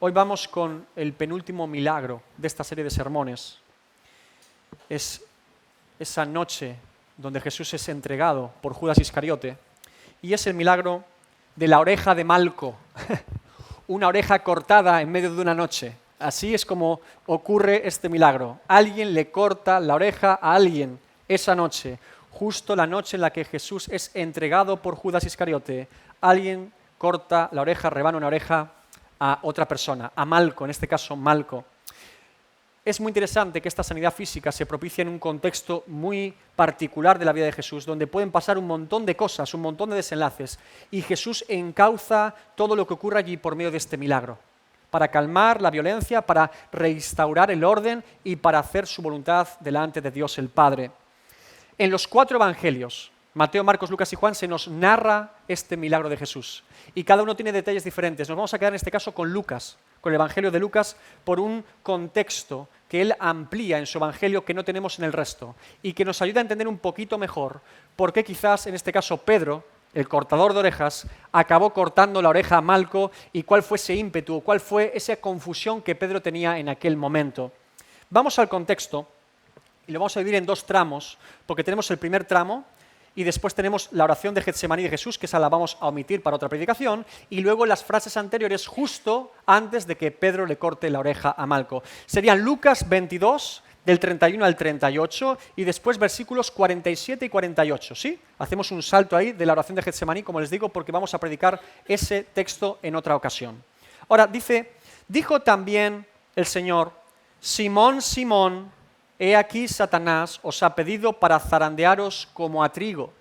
Hoy vamos con el penúltimo milagro de esta serie de sermones. Es esa noche donde Jesús es entregado por Judas Iscariote y es el milagro de la oreja de Malco, una oreja cortada en medio de una noche. Así es como ocurre este milagro. Alguien le corta la oreja a alguien esa noche, justo la noche en la que Jesús es entregado por Judas Iscariote. Alguien corta la oreja, rebana una oreja a otra persona, a Malco, en este caso Malco. Es muy interesante que esta sanidad física se propicie en un contexto muy particular de la vida de Jesús, donde pueden pasar un montón de cosas, un montón de desenlaces, y Jesús encauza todo lo que ocurre allí por medio de este milagro, para calmar la violencia, para restaurar el orden y para hacer su voluntad delante de Dios el Padre. En los 4 evangelios, Mateo, Marcos, Lucas y Juan, se nos narra este milagro de Jesús, y cada uno tiene detalles diferentes. Nos vamos a quedar en este caso con Lucas, con el Evangelio de Lucas, por un contexto que él amplía en su Evangelio que no tenemos en el resto, y que nos ayuda a entender un poquito mejor por qué quizás en este caso Pedro, el cortador de orejas, acabó cortando la oreja a Malco y cuál fue ese ímpetu, cuál fue esa confusión que Pedro tenía en aquel momento. Vamos al contexto y lo vamos a dividir en 2 tramos, porque tenemos el primer tramo y después tenemos la oración de Getsemaní de Jesús, que esa la vamos a omitir para otra predicación, y luego las frases anteriores justo antes de que Pedro le corte la oreja a Malco. Serían Lucas 22, del 31 al 38, y después versículos 47 y 48, ¿sí? Hacemos un salto ahí de la oración de Getsemaní, como les digo, porque vamos a predicar ese texto en otra ocasión. Ahora, dijo también el Señor: Simón, Simón, he aquí Satanás os ha pedido para zarandearos como a trigo.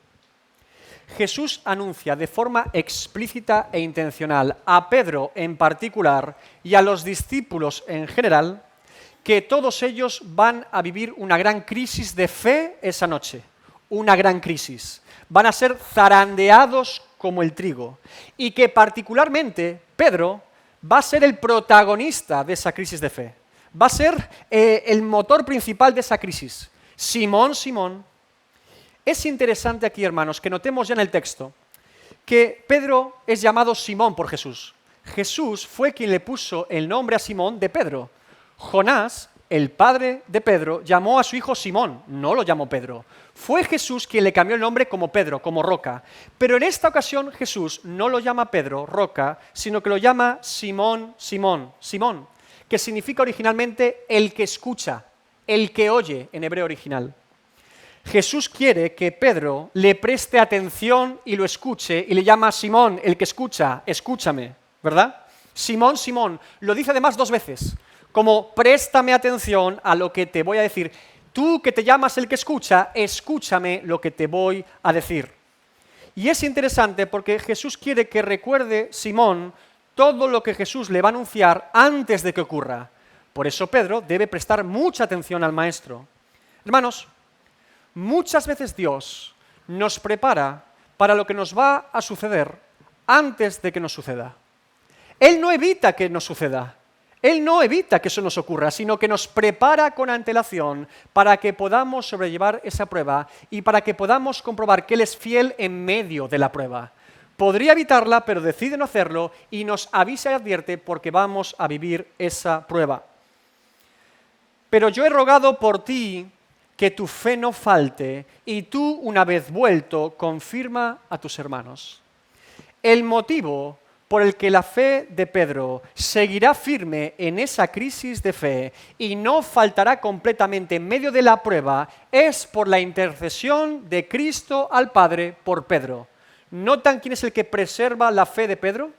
Jesús anuncia de forma explícita e intencional a Pedro en particular y a los discípulos en general que todos ellos van a vivir una gran crisis de fe esa noche, una gran crisis. Van a ser zarandeados como el trigo y que particularmente Pedro va a ser el protagonista de esa crisis de fe. Va a ser el motor principal de esa crisis. Simón, Simón. Es interesante aquí, hermanos, que notemos ya en el texto que Pedro es llamado Simón por Jesús. Jesús fue quien le puso el nombre a Simón de Pedro. Jonás, el padre de Pedro, llamó a su hijo Simón, no lo llamó Pedro. Fue Jesús quien le cambió el nombre como Pedro, como Roca. Pero en esta ocasión Jesús no lo llama Pedro, Roca, sino que lo llama Simón, Simón, Simón, que significa originalmente el que escucha, el que oye en hebreo original. Jesús quiere que Pedro le preste atención y lo escuche y le llama Simón, el que escucha, escúchame, ¿verdad? Simón, Simón, lo dice además 2 veces, como préstame atención a lo que te voy a decir. Tú que te llamas el que escucha, escúchame lo que te voy a decir. Y es interesante porque Jesús quiere que recuerde Simón todo lo que Jesús le va a anunciar antes de que ocurra. Por eso Pedro debe prestar mucha atención al Maestro. Hermanos, muchas veces Dios nos prepara para lo que nos va a suceder antes de que nos suceda. Él no evita que nos suceda. Él no evita que eso nos ocurra, sino que nos prepara con antelación para que podamos sobrellevar esa prueba y para que podamos comprobar que Él es fiel en medio de la prueba. Podría evitarla, pero decide no hacerlo y nos avisa y advierte porque vamos a vivir esa prueba. Pero yo he rogado por ti que tu fe no falte y tú, una vez vuelto, confirma a tus hermanos. El motivo por el que la fe de Pedro seguirá firme en esa crisis de fe y no faltará completamente en medio de la prueba es por la intercesión de Cristo al Padre por Pedro. ¿Notan quién es el que preserva la fe de Pedro?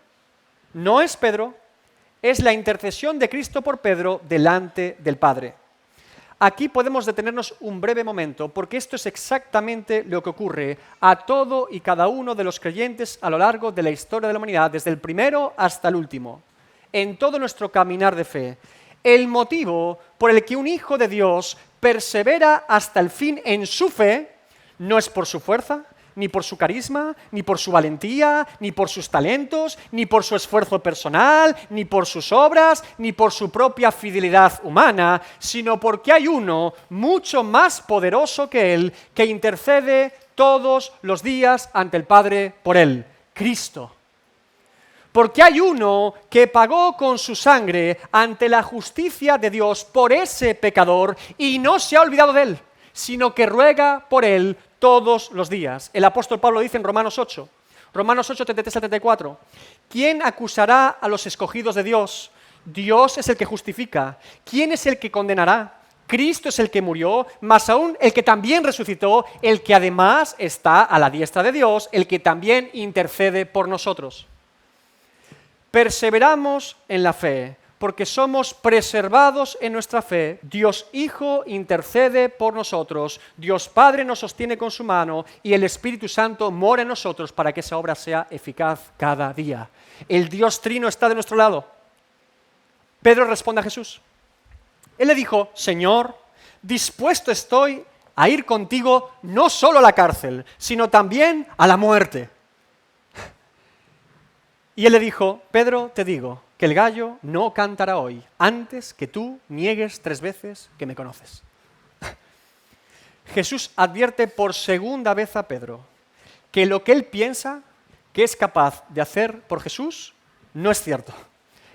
No es Pedro, es la intercesión de Cristo por Pedro delante del Padre. Aquí podemos detenernos un breve momento, porque esto es exactamente lo que ocurre a todo y cada uno de los creyentes a lo largo de la historia de la humanidad, desde el primero hasta el último, en todo nuestro caminar de fe. El motivo por el que un hijo de Dios persevera hasta el fin en su fe no es por su fuerza, ni por su carisma, ni por su valentía, ni por sus talentos, ni por su esfuerzo personal, ni por sus obras, ni por su propia fidelidad humana, sino porque hay uno mucho más poderoso que él, que intercede todos los días ante el Padre por él, Cristo. Porque hay uno que pagó con su sangre ante la justicia de Dios por ese pecador y no se ha olvidado de él, sino que ruega por él todos los días. El apóstol Pablo dice en Romanos 8, 33 al 34, ¿quién acusará a los escogidos de Dios? Dios es el que justifica. ¿Quién es el que condenará? Cristo es el que murió, más aún el que también resucitó, el que además está a la diestra de Dios, el que también intercede por nosotros. Perseveramos en la fe, porque somos preservados en nuestra fe. Dios Hijo intercede por nosotros, Dios Padre nos sostiene con su mano y el Espíritu Santo mora en nosotros para que esa obra sea eficaz cada día. El Dios Trino está de nuestro lado. Pedro responde a Jesús. Él le dijo, Señor, dispuesto estoy a ir contigo no solo a la cárcel, sino también a la muerte. Y él le dijo, Pedro, te digo que el gallo no cantará hoy antes que tú niegues 3 veces que me conoces. Jesús advierte por segunda vez a Pedro que lo que él piensa que es capaz de hacer por Jesús no es cierto.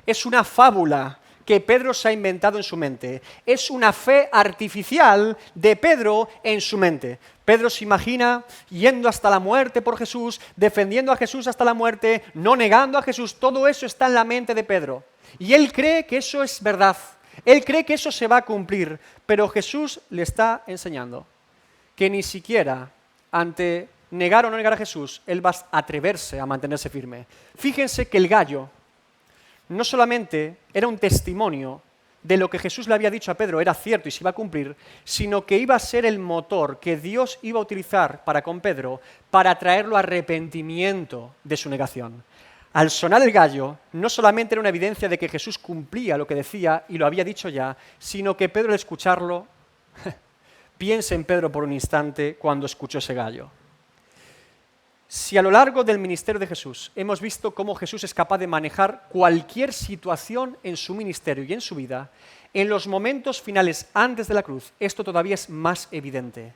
Es una fábula que Pedro se ha inventado en su mente. Es una fe artificial de Pedro en su mente. Pedro se imagina yendo hasta la muerte por Jesús, defendiendo a Jesús hasta la muerte, no negando a Jesús. Todo eso está en la mente de Pedro. Y él cree que eso es verdad. Él cree que eso se va a cumplir. Pero Jesús le está enseñando que ni siquiera ante negar o no negar a Jesús, él va a atreverse a mantenerse firme. Fíjense que el gallo no solamente era un testimonio de lo que Jesús le había dicho a Pedro, era cierto y se iba a cumplir, sino que iba a ser el motor que Dios iba a utilizar para con Pedro para traerlo a arrepentimiento de su negación. Al sonar el gallo, no solamente era una evidencia de que Jesús cumplía lo que decía y lo había dicho ya, sino que Pedro al escucharlo, piense en Pedro por un instante cuando escuchó ese gallo. Si a lo largo del ministerio de Jesús hemos visto cómo Jesús es capaz de manejar cualquier situación en su ministerio y en su vida, en los momentos finales antes de la cruz, esto todavía es más evidente.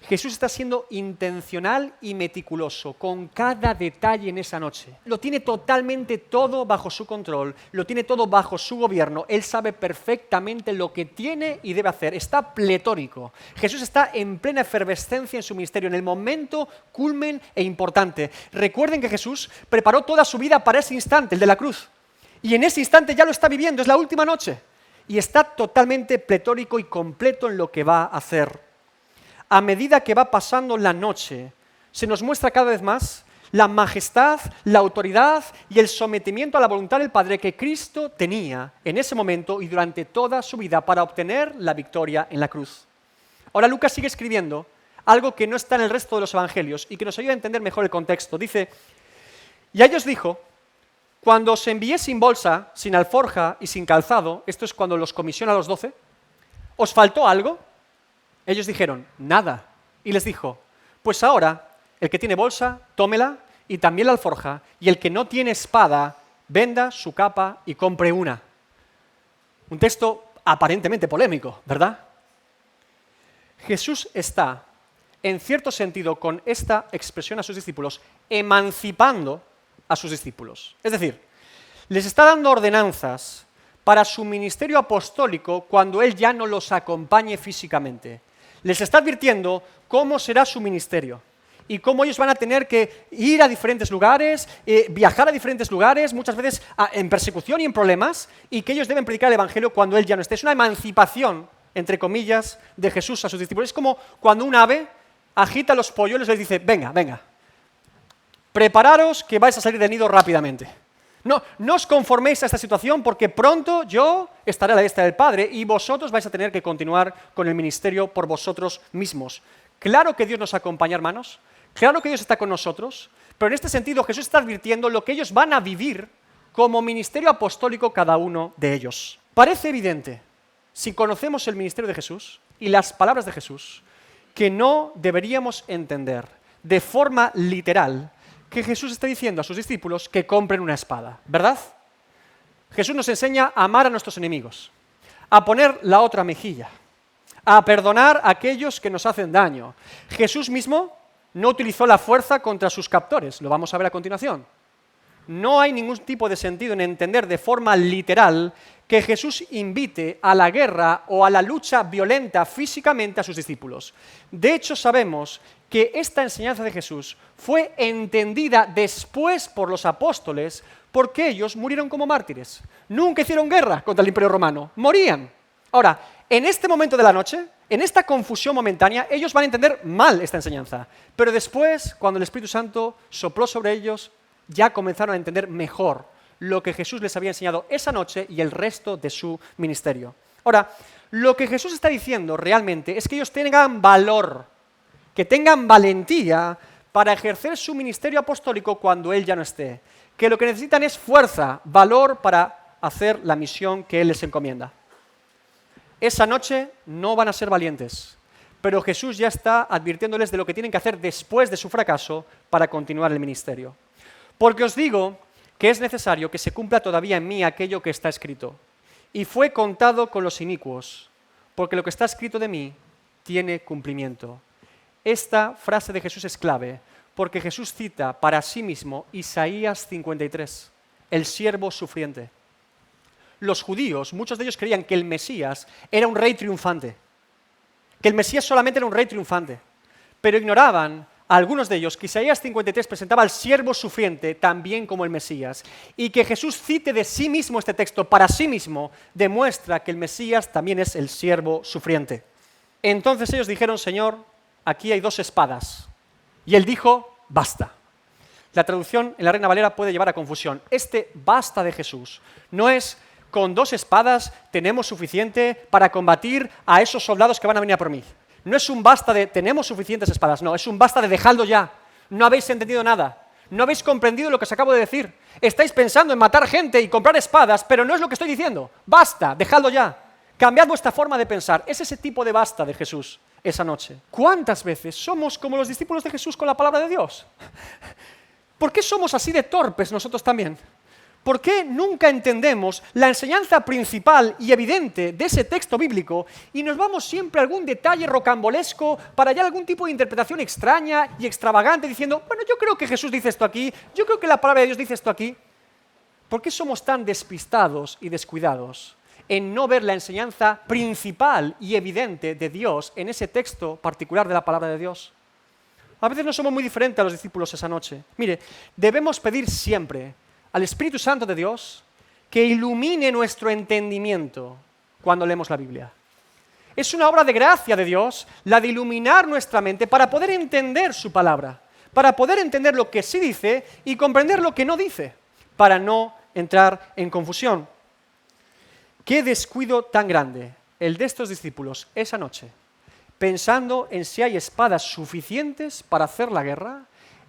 Jesús está siendo intencional y meticuloso con cada detalle en esa noche. Lo tiene totalmente todo bajo su control, lo tiene todo bajo su gobierno. Él sabe perfectamente lo que tiene y debe hacer. Está pletórico. Jesús está en plena efervescencia en su ministerio, en el momento culmen e importante. Recuerden que Jesús preparó toda su vida para ese instante, el de la cruz. Y en ese instante ya lo está viviendo, es la última noche. Y está totalmente pletórico y completo en lo que va a hacer. A medida que va pasando la noche, se nos muestra cada vez más la majestad, la autoridad y el sometimiento a la voluntad del Padre que Cristo tenía en ese momento y durante toda su vida para obtener la victoria en la cruz. Ahora Lucas sigue escribiendo algo que no está en el resto de los evangelios y que nos ayuda a entender mejor el contexto. Dice, y a ellos dijo, cuando os envié sin bolsa, sin alforja y sin calzado, esto es cuando los comisiona a los 12, ¿os faltó algo? Ellos dijeron, nada. Y les dijo, pues ahora, el que tiene bolsa, tómela, y también la alforja, y el que no tiene espada, venda su capa y compre una. Un texto aparentemente polémico, ¿verdad? Jesús está, en cierto sentido, con esta expresión a sus discípulos, emancipando a sus discípulos. Es decir, les está dando ordenanzas para su ministerio apostólico cuando Él ya no los acompañe físicamente. Les está advirtiendo cómo será su ministerio y cómo ellos van a tener que ir a diferentes lugares, viajar a diferentes lugares, muchas veces en persecución y en problemas, y que ellos deben predicar el Evangelio cuando Él ya no esté. Es una emancipación, entre comillas, de Jesús a sus discípulos. Es como cuando un ave agita los polluelos y les dice, venga, venga, prepararos que vais a salir del nido rápidamente. No os conforméis a esta situación porque pronto yo estaré a la diestra del Padre y vosotros vais a tener que continuar con el ministerio por vosotros mismos. Claro que Dios nos acompaña, hermanos. Claro que Dios está con nosotros. Pero en este sentido Jesús está advirtiendo lo que ellos van a vivir como ministerio apostólico cada uno de ellos. Parece evidente, si conocemos el ministerio de Jesús y las palabras de Jesús, que no deberíamos entender de forma literal que Jesús está diciendo a sus discípulos que compren una espada, ¿verdad? Jesús nos enseña a amar a nuestros enemigos, a poner la otra mejilla, a perdonar a aquellos que nos hacen daño. Jesús mismo no utilizó la fuerza contra sus captores, lo vamos a ver a continuación. No hay ningún tipo de sentido en entender de forma literal que Jesús invite a la guerra o a la lucha violenta físicamente a sus discípulos. De hecho, sabemos que esta enseñanza de Jesús fue entendida después por los apóstoles porque ellos murieron como mártires. Nunca hicieron guerra contra el Imperio Romano, morían. Ahora, en este momento de la noche, en esta confusión momentánea, ellos van a entender mal esta enseñanza. Pero después, cuando el Espíritu Santo sopló sobre ellos, ya comenzaron a entender mejor lo que Jesús les había enseñado esa noche y el resto de su ministerio. Ahora, lo que Jesús está diciendo realmente es que ellos tengan valor, que tengan valentía para ejercer su ministerio apostólico cuando Él ya no esté. Que lo que necesitan es fuerza, valor para hacer la misión que Él les encomienda. Esa noche no van a ser valientes, pero Jesús ya está advirtiéndoles de lo que tienen que hacer después de su fracaso para continuar el ministerio. Porque os digo que es necesario que se cumpla todavía en mí aquello que está escrito. Y fue contado con los inicuos, porque lo que está escrito de mí tiene cumplimiento. Esta frase de Jesús es clave, porque Jesús cita para sí mismo Isaías 53, el siervo sufriente. Los judíos, muchos de ellos creían que el Mesías era un rey triunfante, que el Mesías solamente era un rey triunfante, pero ignoraban a algunos de ellos que Isaías 53 presentaba al siervo sufriente también como el Mesías, y que Jesús cite de sí mismo este texto para sí mismo demuestra que el Mesías también es el siervo sufriente. Entonces ellos dijeron: Señor, aquí hay 2 espadas. Y él dijo: basta. La traducción en la Reina Valera puede llevar a confusión. Este basta de Jesús no es: con 2 espadas tenemos suficiente para combatir a esos soldados que van a venir a por mí. No es un basta de tenemos suficientes espadas, no, es un basta de dejadlo ya. No habéis entendido nada, no habéis comprendido lo que os acabo de decir. Estáis pensando en matar gente y comprar espadas, pero no es lo que estoy diciendo. Basta, dejadlo ya. Cambiad vuestra forma de pensar. Es ese tipo de basta de Jesús esa noche. ¿Cuántas veces somos como los discípulos de Jesús con la palabra de Dios? ¿Por qué somos así de torpes nosotros también? ¿Por qué nunca entendemos la enseñanza principal y evidente de ese texto bíblico y nos vamos siempre a algún detalle rocambolesco para hallar algún tipo de interpretación extraña y extravagante diciendo: bueno, yo creo que Jesús dice esto aquí, yo creo que la palabra de Dios dice esto aquí? ¿Por qué somos tan despistados y descuidados en no ver la enseñanza principal y evidente de Dios en ese texto particular de la palabra de Dios? A veces no somos muy diferentes a los discípulos esa noche. Mire, debemos pedir siempre al Espíritu Santo de Dios que ilumine nuestro entendimiento cuando leemos la Biblia. Es una obra de gracia de Dios la de iluminar nuestra mente para poder entender su palabra, para poder entender lo que sí dice y comprender lo que no dice, para no entrar en confusión. Qué descuido tan grande el de estos discípulos esa noche, pensando en si hay espadas suficientes para hacer la guerra,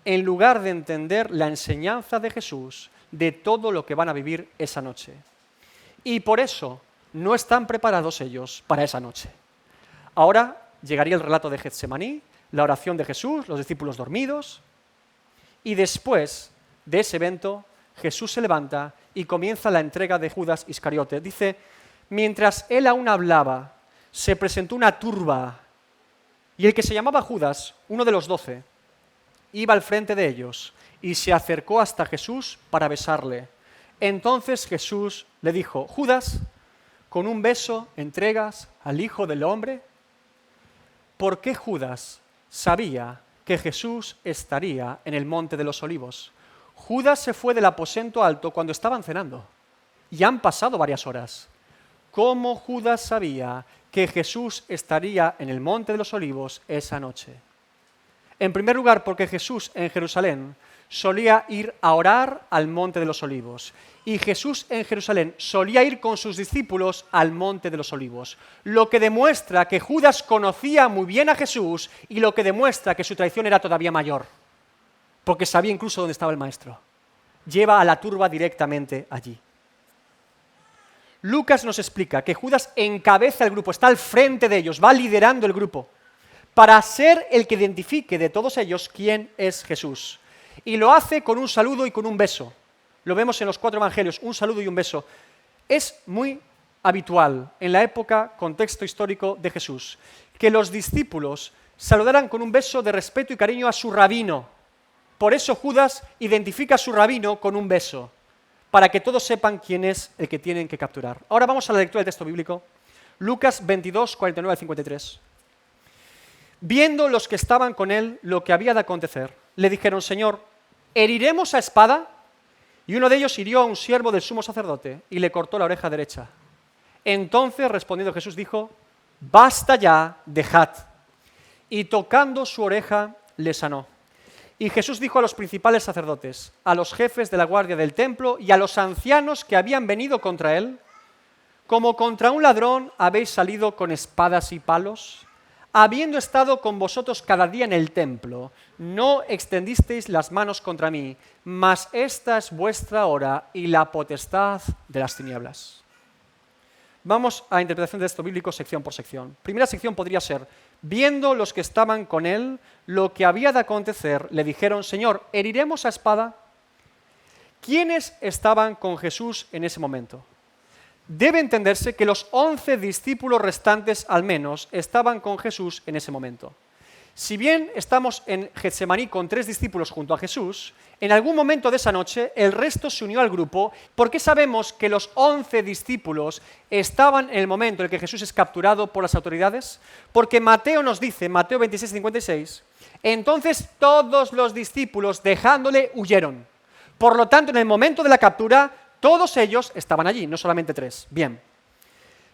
en lugar de entender la enseñanza de Jesús de todo lo que van a vivir esa noche. Y por eso no están preparados ellos para esa noche. Ahora llegaría el relato de Getsemaní, la oración de Jesús, los discípulos dormidos, y después de ese evento Jesús se levanta y comienza la entrega de Judas Iscariote. Dice: mientras él aún hablaba, se presentó una turba, y el que se llamaba Judas, uno de los 12, iba al frente de ellos y se acercó hasta Jesús para besarle. Entonces Jesús le dijo: Judas, ¿con un beso entregas al Hijo del Hombre? ¿Por qué Judas sabía que Jesús estaría en el Monte de los Olivos? Judas se fue del aposento alto cuando estaban cenando y han pasado varias horas. ¿Cómo Judas sabía que Jesús estaría en el Monte de los Olivos esa noche? En primer lugar, porque Jesús en Jerusalén solía ir a orar al Monte de los Olivos. Y Jesús en Jerusalén solía ir con sus discípulos al Monte de los Olivos. Lo que demuestra que Judas conocía muy bien a Jesús y lo que demuestra que su traición era todavía mayor. Porque sabía incluso dónde estaba el Maestro. Lleva a la turba directamente allí. Lucas nos explica que Judas encabeza el grupo, está al frente de ellos, va liderando el grupo, para ser el que identifique de todos ellos quién es Jesús. Y lo hace con un saludo y con un beso. Lo vemos en los 4 evangelios, un saludo y un beso. Es muy habitual en la época, contexto histórico de Jesús, que los discípulos saludaran con un beso de respeto y cariño a su rabino, por eso Judas identifica a su rabino con un beso, para que todos sepan quién es el que tienen que capturar. Ahora vamos a la lectura del texto bíblico. Lucas 22, 49 al 53. Viendo los que estaban con él lo que había de acontecer, le dijeron: Señor, ¿heriremos a espada? Y uno de ellos hirió a un siervo del sumo sacerdote y le cortó la oreja derecha. Entonces, respondiendo Jesús, dijo: basta ya, dejad. Y tocando su oreja, le sanó. Y Jesús dijo a los principales sacerdotes, a los jefes de la guardia del templo y a los ancianos que habían venido contra él: como contra un ladrón habéis salido con espadas y palos, habiendo estado con vosotros cada día en el templo, no extendisteis las manos contra mí, mas esta es vuestra hora y la potestad de las tinieblas. Vamos a interpretación de texto bíblico sección por sección. Primera sección podría ser: viendo los que estaban con él lo que había de acontecer, le dijeron: Señor, ¿heriremos a espada? ¿Quiénes estaban con Jesús en ese momento? Debe entenderse que los 11 discípulos restantes, al menos, estaban con Jesús en ese momento. Si bien estamos en Getsemaní con 3 discípulos junto a Jesús, en algún momento de esa noche el resto se unió al grupo. ¿Por qué sabemos que los 11 discípulos estaban en el momento en el que Jesús es capturado por las autoridades? Porque Mateo nos dice, Mateo 26, 56, entonces todos los discípulos, dejándole, huyeron. Por lo tanto, en el momento de la captura, todos ellos estaban allí, no solamente 3. Bien.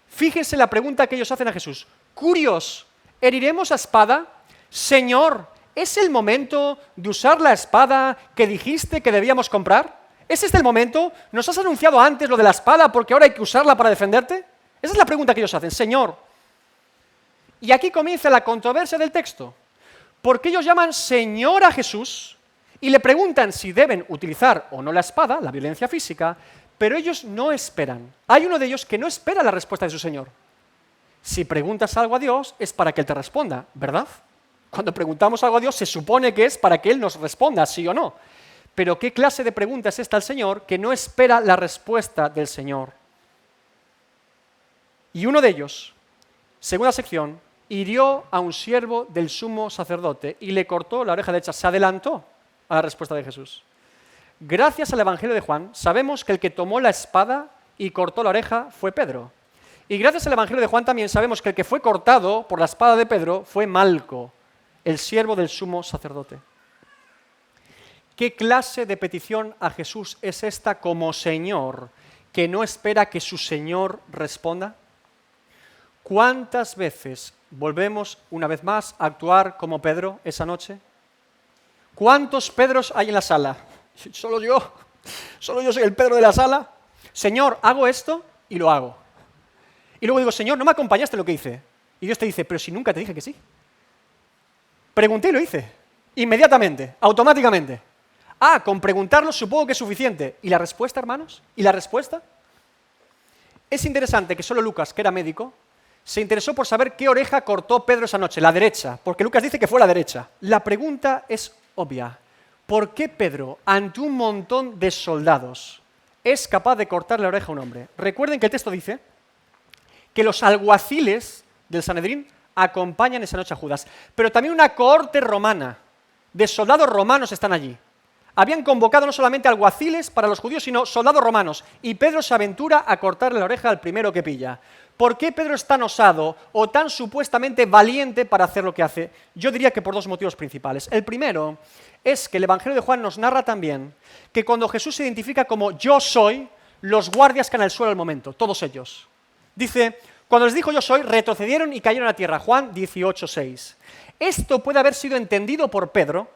Fíjense la pregunta que ellos hacen a Jesús. Curios, ¿heriremos a espada? Señor, ¿es el momento de usar la espada que dijiste que debíamos comprar? ¿Es este el momento? ¿Nos has anunciado antes lo de la espada porque ahora hay que usarla para defenderte? Esa es la pregunta que ellos hacen. Señor. Y aquí comienza la controversia del texto. Porque ellos llaman Señor a Jesús y le preguntan si deben utilizar o no la espada, la violencia física, pero ellos no esperan. Hay uno de ellos que no espera la respuesta de su Señor. Si preguntas algo a Dios es para que Él te responda, ¿verdad? Cuando preguntamos algo a Dios se supone que es para que Él nos responda, sí o no. Pero ¿qué clase de pregunta es esta al Señor que no espera la respuesta del Señor? Y uno de ellos, segunda sección, hirió a un siervo del sumo sacerdote y le cortó la oreja derecha. Se adelantó a la respuesta de Jesús. Gracias al Evangelio de Juan, sabemos que el que tomó la espada y cortó la oreja fue Pedro. Y gracias al Evangelio de Juan también sabemos que el que fue cortado por la espada de Pedro fue Malco, el siervo del sumo sacerdote. ¿Qué clase de petición a Jesús es esta como Señor que no espera que su Señor responda? ¿Cuántas veces volvemos una vez más a actuar como Pedro esa noche? ¿Cuántos Pedros hay en la sala? Solo yo soy el Pedro de la sala. Señor, hago esto y lo hago. Y luego digo, Señor, no me acompañaste en lo que hice. Y Dios te dice, pero si nunca te dije que sí. Pregunté y lo hice. Inmediatamente, automáticamente. Con preguntarlo supongo que es suficiente. ¿Y la respuesta, hermanos? ¿Y la respuesta? Es interesante que solo Lucas, que era médico, se interesó por saber qué oreja cortó Pedro esa noche, la derecha, porque Lucas dice que fue la derecha. La pregunta es obvia. ¿Por qué Pedro, ante un montón de soldados, es capaz de cortar la oreja a un hombre? Recuerden que el texto dice que los alguaciles del Sanedrín acompañan esa noche a Judas, pero también una cohorte romana, de soldados romanos están allí. Habían convocado no solamente alguaciles para los judíos, sino soldados romanos, y Pedro se aventura a cortarle la oreja al primero que pilla. ¿Por qué Pedro es tan osado o tan supuestamente valiente para hacer lo que hace? Yo diría que por 2 motivos principales. El primero es que el Evangelio de Juan nos narra también que cuando Jesús se identifica como yo soy, los guardias caen al suelo al momento, todos ellos. Dice, cuando les dijo yo soy, retrocedieron y cayeron a tierra. Juan 18:6. Esto puede haber sido entendido por Pedro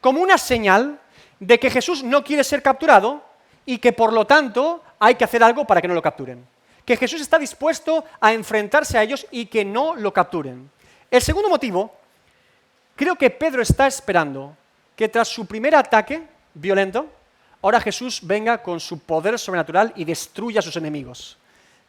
como una señal de que Jesús no quiere ser capturado y que por lo tanto hay que hacer algo para que no lo capturen. Que Jesús está dispuesto a enfrentarse a ellos y que no lo capturen. El segundo motivo, creo que Pedro está esperando que tras su primer ataque violento, ahora Jesús venga con su poder sobrenatural y destruya a sus enemigos.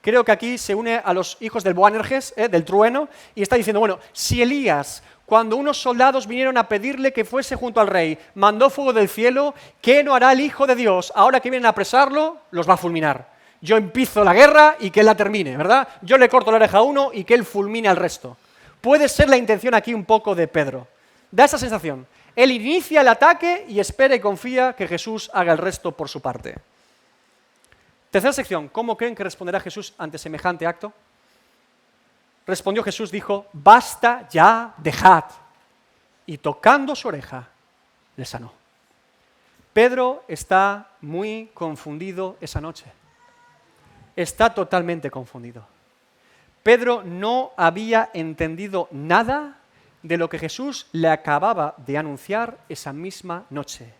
Creo que aquí se une a los hijos del Boanerges, del trueno, y está diciendo, bueno, si Elías, cuando unos soldados vinieron a pedirle que fuese junto al rey, mandó fuego del cielo, ¿qué no hará el Hijo de Dios? Ahora que vienen a apresarlo, los va a fulminar. Yo empiezo la guerra y que él la termine, ¿verdad? Yo le corto la oreja a uno y que él fulmine al resto. Puede ser la intención aquí un poco de Pedro. Da esa sensación. Él inicia el ataque y espera y confía que Jesús haga el resto por su parte. Tercera sección, ¿cómo creen que responderá Jesús ante semejante acto? Respondió Jesús, dijo, basta ya, dejad. Y tocando su oreja, le sanó. Pedro está muy confundido esa noche. Está totalmente confundido. Pedro no había entendido nada de lo que Jesús le acababa de anunciar esa misma noche.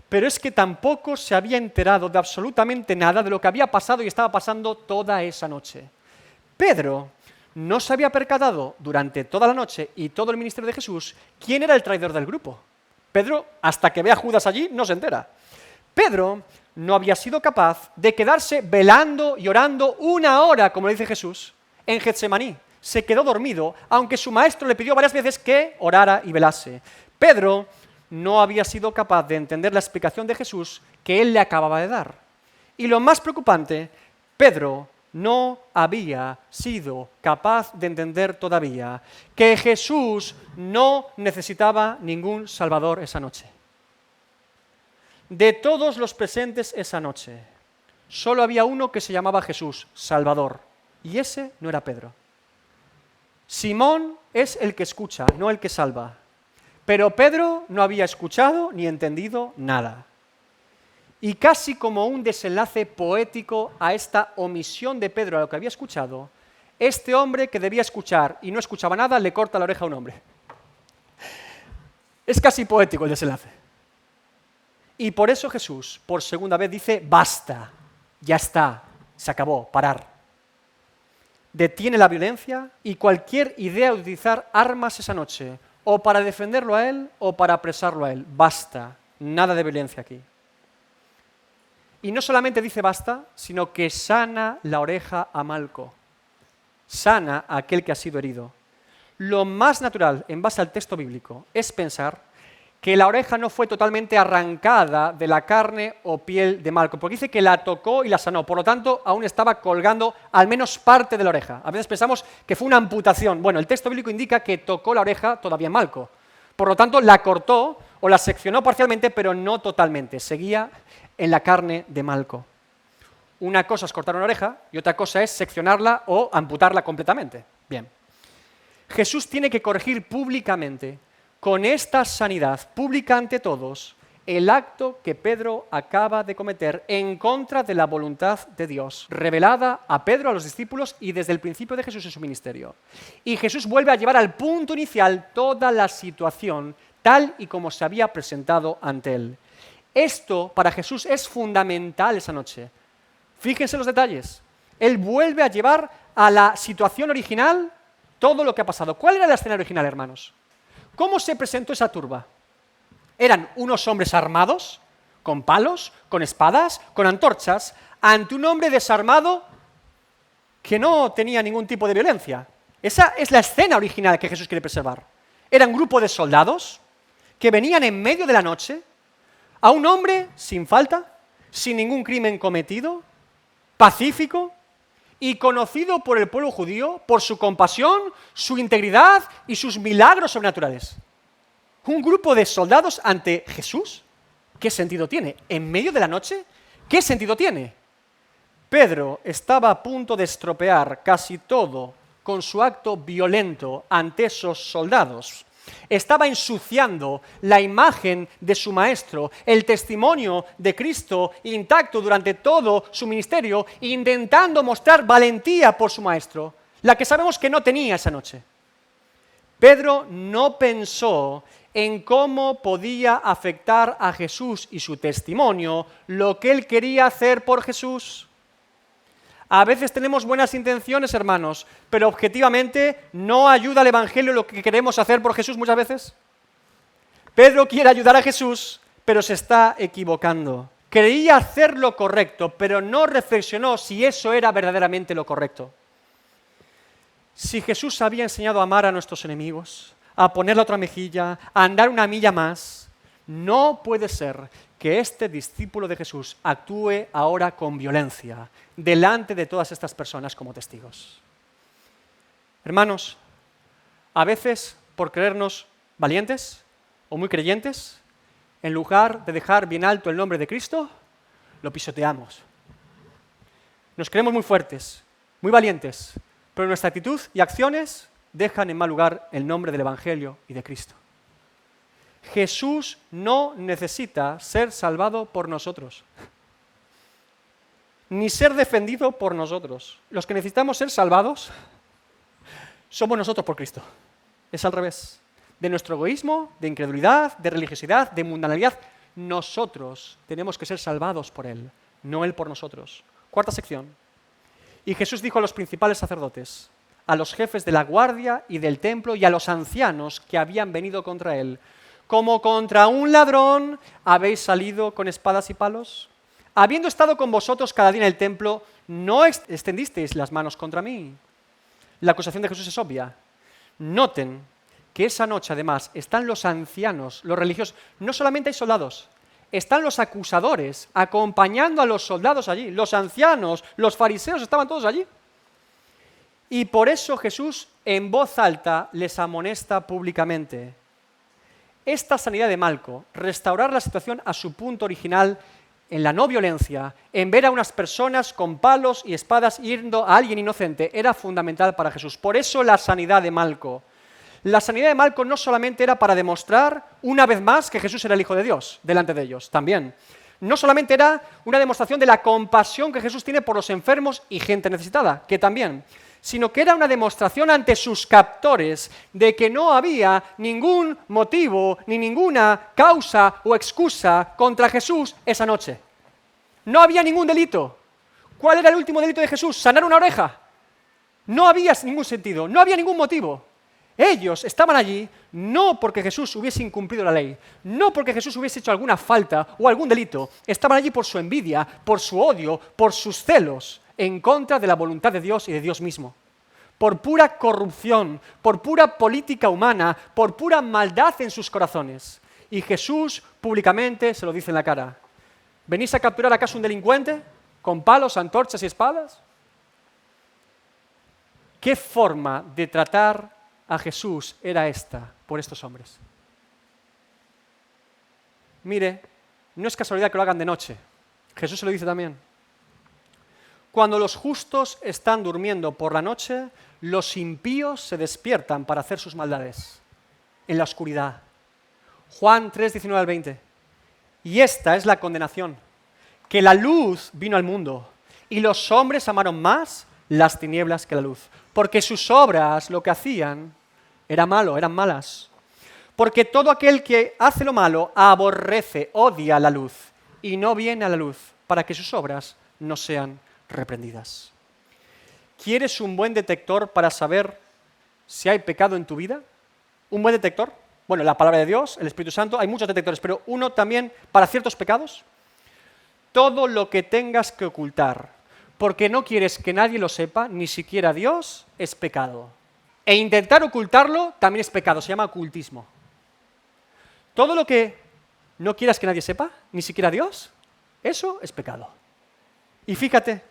Pero es que tampoco se había enterado de absolutamente nada de lo que había pasado y estaba pasando toda esa noche. Pedro no se había percatado durante toda la noche y todo el ministerio de Jesús quién era el traidor del grupo. Pedro, hasta que ve a Judas allí, no se entera. Pedro no había sido capaz de quedarse velando y orando 1 hora, como le dice Jesús, en Getsemaní. Se quedó dormido, aunque su maestro le pidió varias veces que orara y velase. Pedro no había sido capaz de entender la explicación de Jesús que él le acababa de dar. Y lo más preocupante, Pedro no había sido capaz de entender todavía que Jesús no necesitaba ningún salvador esa noche. De todos los presentes esa noche, solo había uno que se llamaba Jesús, Salvador, y ese no era Pedro. Simón es el que escucha, no el que salva. Pero Pedro no había escuchado ni entendido nada. Y casi como un desenlace poético a esta omisión de Pedro a lo que había escuchado, este hombre que debía escuchar y no escuchaba nada le corta la oreja a un hombre. Es casi poético el desenlace. Y por eso Jesús, por segunda vez, dice, basta, ya está, se acabó, parar. Detiene la violencia y cualquier idea de utilizar armas esa noche, o para defenderlo a él o para apresarlo a él. Basta, nada de violencia aquí. Y no solamente dice basta, sino que sana la oreja a Malco, sana a aquel que ha sido herido. Lo más natural, en base al texto bíblico, es pensar que la oreja no fue totalmente arrancada de la carne o piel de Malco, porque dice que la tocó y la sanó, por lo tanto aún estaba colgando al menos parte de la oreja. A veces pensamos que fue una amputación. Bueno, el texto bíblico indica que tocó la oreja todavía en Malco, por lo tanto la cortó o la seccionó parcialmente, pero no totalmente, seguía en la carne de Malco. Una cosa es cortar una oreja y otra cosa es seccionarla o amputarla completamente. Bien. Jesús tiene que corregir públicamente, con esta sanidad pública ante todos, el acto que Pedro acaba de cometer en contra de la voluntad de Dios, revelada a Pedro, a los discípulos y desde el principio de Jesús en su ministerio. Y Jesús vuelve a llevar al punto inicial toda la situación tal y como se había presentado ante él. Esto para Jesús es fundamental esa noche. Fíjense los detalles. Él vuelve a llevar a la situación original todo lo que ha pasado. ¿Cuál era la escena original, hermanos? ¿Cómo se presentó esa turba? Eran unos hombres armados, con palos, con espadas, con antorchas, ante un hombre desarmado que no tenía ningún tipo de violencia. Esa es la escena original que Jesús quiere preservar. Era un grupo de soldados que venían en medio de la noche a un hombre sin falta, sin ningún crimen cometido, pacífico y conocido por el pueblo judío por su compasión, su integridad y sus milagros sobrenaturales. Un grupo de soldados ante Jesús, ¿qué sentido tiene? ¿En medio de la noche? ¿Qué sentido tiene? Pedro estaba a punto de estropear casi todo con su acto violento ante esos soldados. Estaba ensuciando la imagen de su maestro, el testimonio de Cristo intacto durante todo su ministerio, intentando mostrar valentía por su maestro, la que sabemos que no tenía esa noche. Pedro no pensó en cómo podía afectar a Jesús y su testimonio lo que él quería hacer por Jesús. A veces tenemos buenas intenciones, hermanos, pero objetivamente no ayuda al Evangelio lo que queremos hacer por Jesús muchas veces. Pedro quiere ayudar a Jesús, pero se está equivocando. Creía hacer lo correcto, pero no reflexionó si eso era verdaderamente lo correcto. Si Jesús había enseñado a amar a nuestros enemigos, a poner la otra mejilla, a andar 1 milla más, no puede ser que este discípulo de Jesús actúe ahora con violencia delante de todas estas personas como testigos. Hermanos, a veces por creernos valientes o muy creyentes, en lugar de dejar bien alto el nombre de Cristo, lo pisoteamos. Nos creemos muy fuertes, muy valientes, pero nuestra actitud y acciones dejan en mal lugar el nombre del Evangelio y de Cristo. Jesús no necesita ser salvado por nosotros, ni ser defendido por nosotros. Los que necesitamos ser salvados somos nosotros por Cristo. Es al revés. De nuestro egoísmo, de incredulidad, de religiosidad, de mundanalidad, nosotros tenemos que ser salvados por Él, no Él por nosotros. Cuarta sección. Y Jesús dijo a los principales sacerdotes, a los jefes de la guardia y del templo y a los ancianos que habían venido contra Él, como contra un ladrón habéis salido con espadas y palos. Habiendo estado con vosotros cada día en el templo, no extendisteis las manos contra mí. La acusación de Jesús es obvia. Noten que esa noche, además, están los ancianos, los religiosos. No solamente hay soldados, están los acusadores acompañando a los soldados allí. Los ancianos, los fariseos estaban todos allí. Y por eso Jesús, en voz alta, les amonesta públicamente. Esta sanidad de Malco, restaurar la situación a su punto original, en la no violencia, en ver a unas personas con palos y espadas hiriendo a alguien inocente, era fundamental para Jesús. Por eso la sanidad de Malco. La sanidad de Malco no solamente era para demostrar una vez más que Jesús era el Hijo de Dios delante de ellos, también. No solamente era una demostración de la compasión que Jesús tiene por los enfermos y gente necesitada, que también, sino que era una demostración ante sus captores de que no había ningún motivo ni ninguna causa o excusa contra Jesús esa noche. No había ningún delito. ¿Cuál era el último delito de Jesús? ¿Sanar una oreja? No había ningún sentido, no había ningún motivo. Ellos estaban allí no porque Jesús hubiese incumplido la ley, no porque Jesús hubiese hecho alguna falta o algún delito. Estaban allí por su envidia, por su odio, por sus celos, en contra de la voluntad de Dios y de Dios mismo. Por pura corrupción, por pura política humana, por pura maldad en sus corazones. Y Jesús públicamente se lo dice en la cara. ¿Venís a capturar acaso un delincuente con palos, antorchas y espadas? ¿Qué forma de tratar a Jesús era esta por estos hombres? Mire, no es casualidad que lo hagan de noche. Jesús se lo dice también. Cuando los justos están durmiendo por la noche, los impíos se despiertan para hacer sus maldades en la oscuridad. Juan 3, 19 al 20. Y esta es la condenación, que la luz vino al mundo, y los hombres amaron más las tinieblas que la luz, porque sus obras lo que hacían era malo, eran malas. Porque todo aquel que hace lo malo aborrece, odia la luz, y no viene a la luz, para que sus obras no sean reprendidas. ¿Quieres un buen detector para saber si hay pecado en tu vida? ¿Un buen detector? Bueno, la palabra de Dios, el Espíritu Santo, hay muchos detectores, pero uno también para ciertos pecados. Todo lo que tengas que ocultar, porque no quieres que nadie lo sepa, ni siquiera Dios, es pecado. E intentar ocultarlo también es pecado, se llama ocultismo. Todo lo que no quieras que nadie sepa, ni siquiera Dios, eso es pecado. Y fíjate,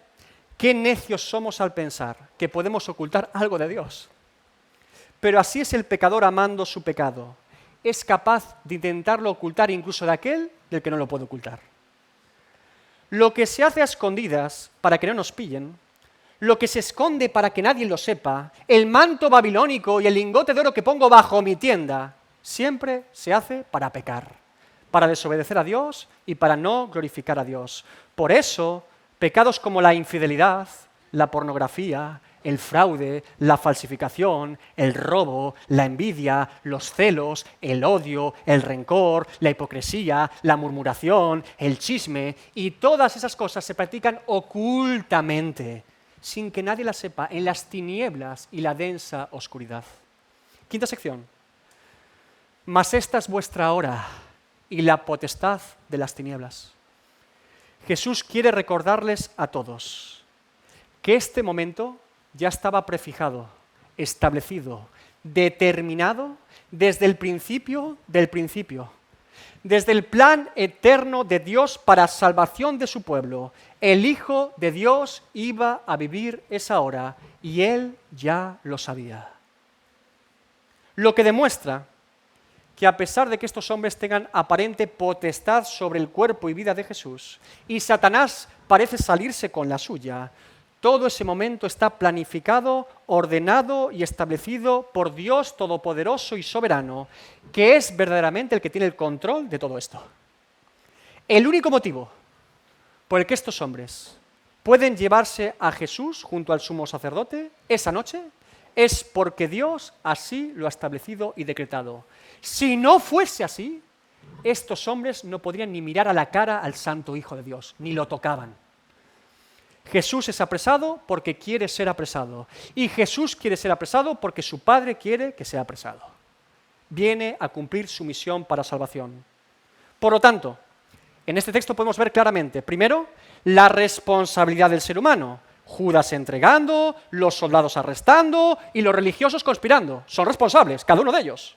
qué necios somos al pensar que podemos ocultar algo de Dios. Pero así es el pecador amando su pecado. Es capaz de intentarlo ocultar incluso de aquel del que no lo puede ocultar. Lo que se hace a escondidas para que no nos pillen, lo que se esconde para que nadie lo sepa, el manto babilónico y el lingote de oro que pongo bajo mi tienda, siempre se hace para pecar, para desobedecer a Dios y para no glorificar a Dios. Por eso, pecados como la infidelidad, la pornografía, el fraude, la falsificación, el robo, la envidia, los celos, el odio, el rencor, la hipocresía, la murmuración, el chisme y todas esas cosas se practican ocultamente, sin que nadie las sepa, en las tinieblas y la densa oscuridad. Quinta sección. Mas esta es vuestra hora y la potestad de las tinieblas. Jesús quiere recordarles a todos que este momento ya estaba prefijado, establecido, determinado desde el principio del principio. Desde el plan eterno de Dios para salvación de su pueblo, el Hijo de Dios iba a vivir esa hora y Él ya lo sabía. Lo que demuestra que a pesar de que estos hombres tengan aparente potestad sobre el cuerpo y vida de Jesús, y Satanás parece salirse con la suya, todo ese momento está planificado, ordenado y establecido por Dios Todopoderoso y Soberano, que es verdaderamente el que tiene el control de todo esto. El único motivo por el que estos hombres pueden llevarse a Jesús junto al sumo sacerdote esa noche es porque Dios así lo ha establecido y decretado. Si no fuese así, estos hombres no podrían ni mirar a la cara al Santo Hijo de Dios, ni lo tocaban. Jesús es apresado porque quiere ser apresado. Y Jesús quiere ser apresado porque su Padre quiere que sea apresado. Viene a cumplir su misión para salvación. Por lo tanto, en este texto podemos ver claramente, primero, la responsabilidad del ser humano. Judas entregando, los soldados arrestando y los religiosos conspirando. Son responsables, cada uno de ellos.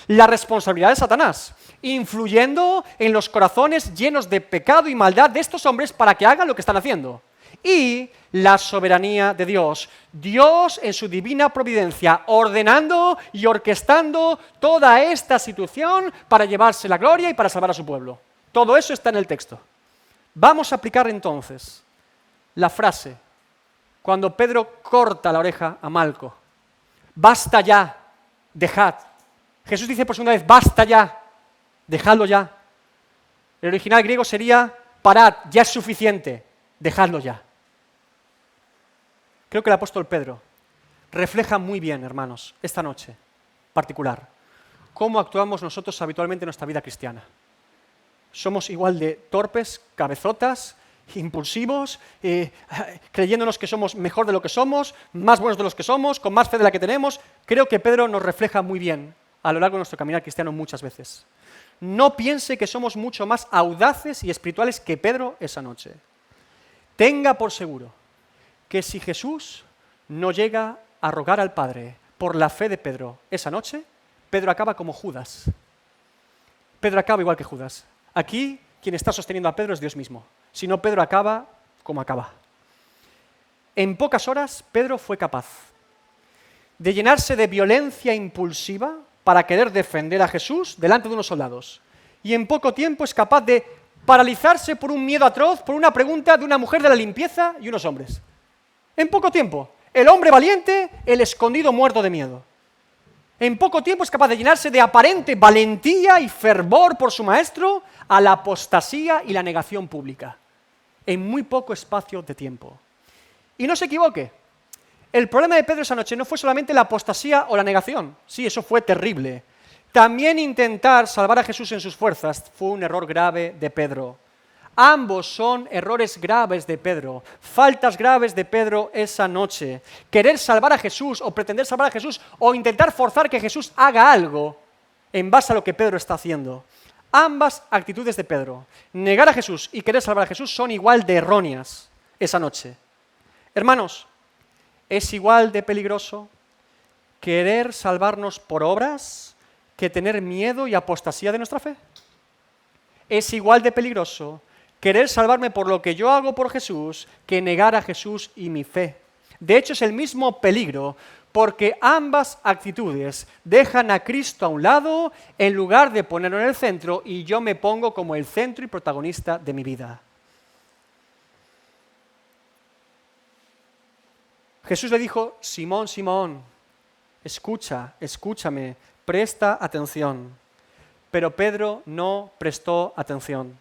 La responsabilidad de Satanás, influyendo en los corazones llenos de pecado y maldad de estos hombres para que hagan lo que están haciendo. Y la soberanía de Dios, Dios en su divina providencia, ordenando y orquestando toda esta situación para llevarse la gloria y para salvar a su pueblo. Todo eso está en el texto. Vamos a aplicar entonces la frase cuando Pedro corta la oreja a Malco. Basta ya, dejad. Jesús dice por segunda vez, basta ya, dejadlo ya. El original griego sería, parad, ya es suficiente, dejadlo ya. Creo que el apóstol Pedro refleja muy bien, hermanos, esta noche particular, cómo actuamos nosotros habitualmente en nuestra vida cristiana. Somos igual de torpes, cabezotas, impulsivos, creyéndonos que somos mejor de lo que somos, más buenos de los que somos, con más fe de la que tenemos. Creo que Pedro nos refleja muy bien a lo largo de nuestro caminar cristiano muchas veces. No piense que somos mucho más audaces y espirituales que Pedro esa noche. Tenga por seguro que si Jesús no llega a rogar al Padre por la fe de Pedro esa noche, Pedro acaba como Judas. Pedro acaba igual que Judas. Aquí quien está sosteniendo a Pedro es Dios mismo. Si no, Pedro acaba como acaba. En pocas horas, Pedro fue capaz de llenarse de violencia impulsiva para querer defender a Jesús delante de unos soldados. Y en poco tiempo es capaz de paralizarse por un miedo atroz, por una pregunta de una mujer de la limpieza y unos hombres. En poco tiempo, el hombre valiente, el escondido muerto de miedo. En poco tiempo es capaz de llenarse de aparente valentía y fervor por su maestro a la apostasía y la negación pública. En muy poco espacio de tiempo. Y no se equivoque, el problema de Pedro esa noche no fue solamente la apostasía o la negación. Sí, eso fue terrible. También intentar salvar a Jesús en sus fuerzas fue un error grave de Pedro. Ambos son errores graves de Pedro, faltas graves de Pedro esa noche. Querer salvar a Jesús o pretender salvar a Jesús o intentar forzar que Jesús haga algo en base a lo que Pedro está haciendo. Ambas actitudes de Pedro, negar a Jesús y querer salvar a Jesús, son igual de erróneas esa noche. Hermanos, ¿es igual de peligroso querer salvarnos por obras que tener miedo y apostasía de nuestra fe? ¿Es igual de peligroso querer salvarme por lo que yo hago por Jesús que negar a Jesús y mi fe? De hecho, es el mismo peligro, porque ambas actitudes dejan a Cristo a un lado en lugar de ponerlo en el centro, y yo me pongo como el centro y protagonista de mi vida. Jesús le dijo, Simón, Simón, escúchame, presta atención. Pero Pedro no prestó atención.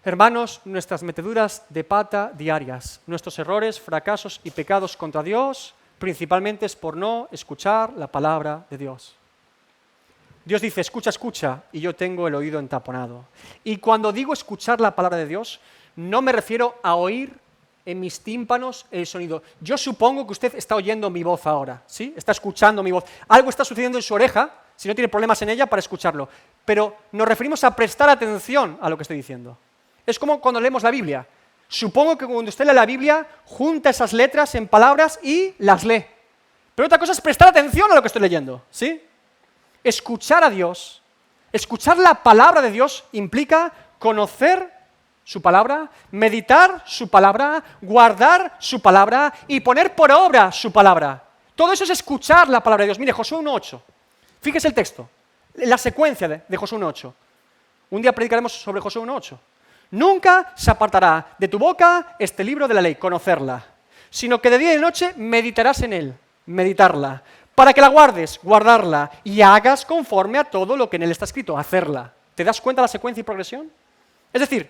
Hermanos, nuestras meteduras de pata diarias, nuestros errores, fracasos y pecados contra Dios, principalmente es por no escuchar la palabra de Dios. Dios dice, escucha, escucha, y yo tengo el oído entaponado. Y cuando digo escuchar la palabra de Dios, no me refiero a oír en mis tímpanos el sonido. Yo supongo que usted está oyendo mi voz ahora, ¿sí? Está escuchando mi voz. Algo está sucediendo en su oreja, si no tiene problemas en ella, para escucharlo. Pero nos referimos a prestar atención a lo que estoy diciendo. Es como cuando leemos la Biblia. Supongo que cuando usted lee la Biblia, junta esas letras en palabras y las lee. Pero otra cosa es prestar atención a lo que estoy leyendo, ¿sí? Escuchar a Dios, escuchar la palabra de Dios implica conocer su palabra, meditar su palabra, guardar su palabra y poner por obra su palabra. Todo eso es escuchar la palabra de Dios. Mire, Josué 1:8. Fíjese el texto. La secuencia de Josué 1.8. Un día predicaremos sobre Josué 1.8. Nunca se apartará de tu boca este libro de la ley, conocerla, sino que de día y de noche meditarás en él, meditarla, para que la guardes, guardarla, y hagas conforme a todo lo que en él está escrito, hacerla. ¿Te das cuenta de la secuencia y progresión? Es decir,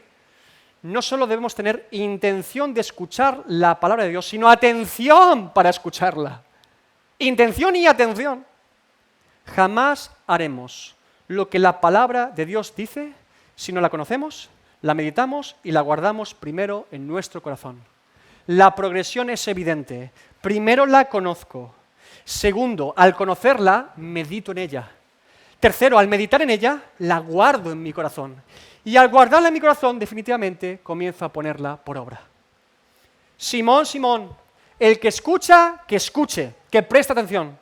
no solo debemos tener intención de escuchar la palabra de Dios, sino atención para escucharla. Intención y atención. Jamás haremos lo que la palabra de Dios dice si no la conocemos, la meditamos y la guardamos primero en nuestro corazón. La progresión es evidente. Primero la conozco. Segundo, al conocerla, medito en ella. Tercero, al meditar en ella, la guardo en mi corazón. Y al guardarla en mi corazón, definitivamente, comienzo a ponerla por obra. Simón, Simón, el que escucha, que escuche, que preste atención.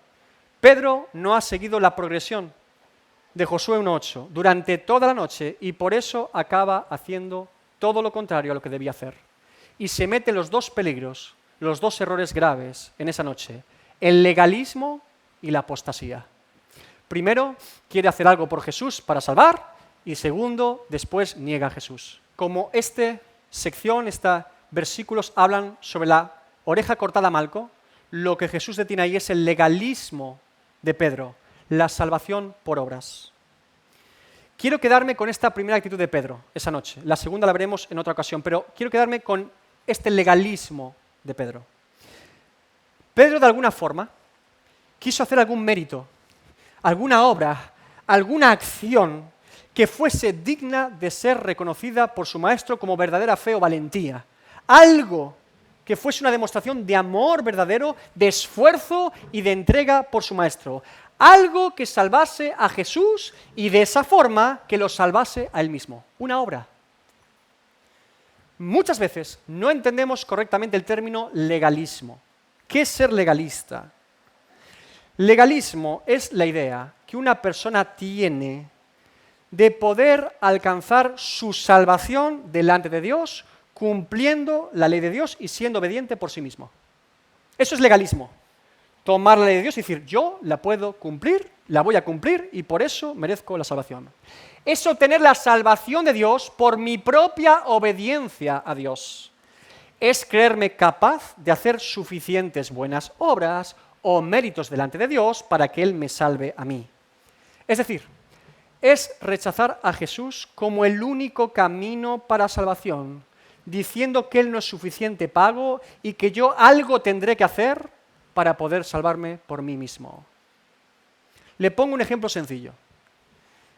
Pedro no ha seguido la progresión de Josué 1.8 durante toda la noche y por eso acaba haciendo todo lo contrario a lo que debía hacer. Y se mete los dos peligros, los dos errores graves en esa noche, el legalismo y la apostasía. Primero, quiere hacer algo por Jesús para salvar y segundo, después niega a Jesús. Como esta sección, estos versículos hablan sobre la oreja cortada a Malco, lo que Jesús detiene ahí es el legalismo de Pedro, la salvación por obras. Quiero quedarme con esta primera actitud de Pedro esa noche. La segunda la veremos en otra ocasión, pero quiero quedarme con este legalismo de Pedro. Pedro, de alguna forma, quiso hacer algún mérito, alguna obra, alguna acción que fuese digna de ser reconocida por su maestro como verdadera fe o valentía. Algo que fuese una demostración de amor verdadero, de esfuerzo y de entrega por su maestro. Algo que salvase a Jesús y de esa forma que lo salvase a él mismo. Una obra. Muchas veces no entendemos correctamente el término legalismo. ¿Qué es ser legalista? Legalismo es la idea que una persona tiene de poder alcanzar su salvación delante de Dios cumpliendo la ley de Dios y siendo obediente por sí mismo. Eso es legalismo. Tomar la ley de Dios y decir, yo la puedo cumplir, la voy a cumplir y por eso merezco la salvación. Es obtener la salvación de Dios por mi propia obediencia a Dios. Es creerme capaz de hacer suficientes buenas obras o méritos delante de Dios para que Él me salve a mí. Es decir, es rechazar a Jesús como el único camino para salvación, diciendo que Él no es suficiente pago y que yo algo tendré que hacer para poder salvarme por mí mismo. Le pongo un ejemplo sencillo.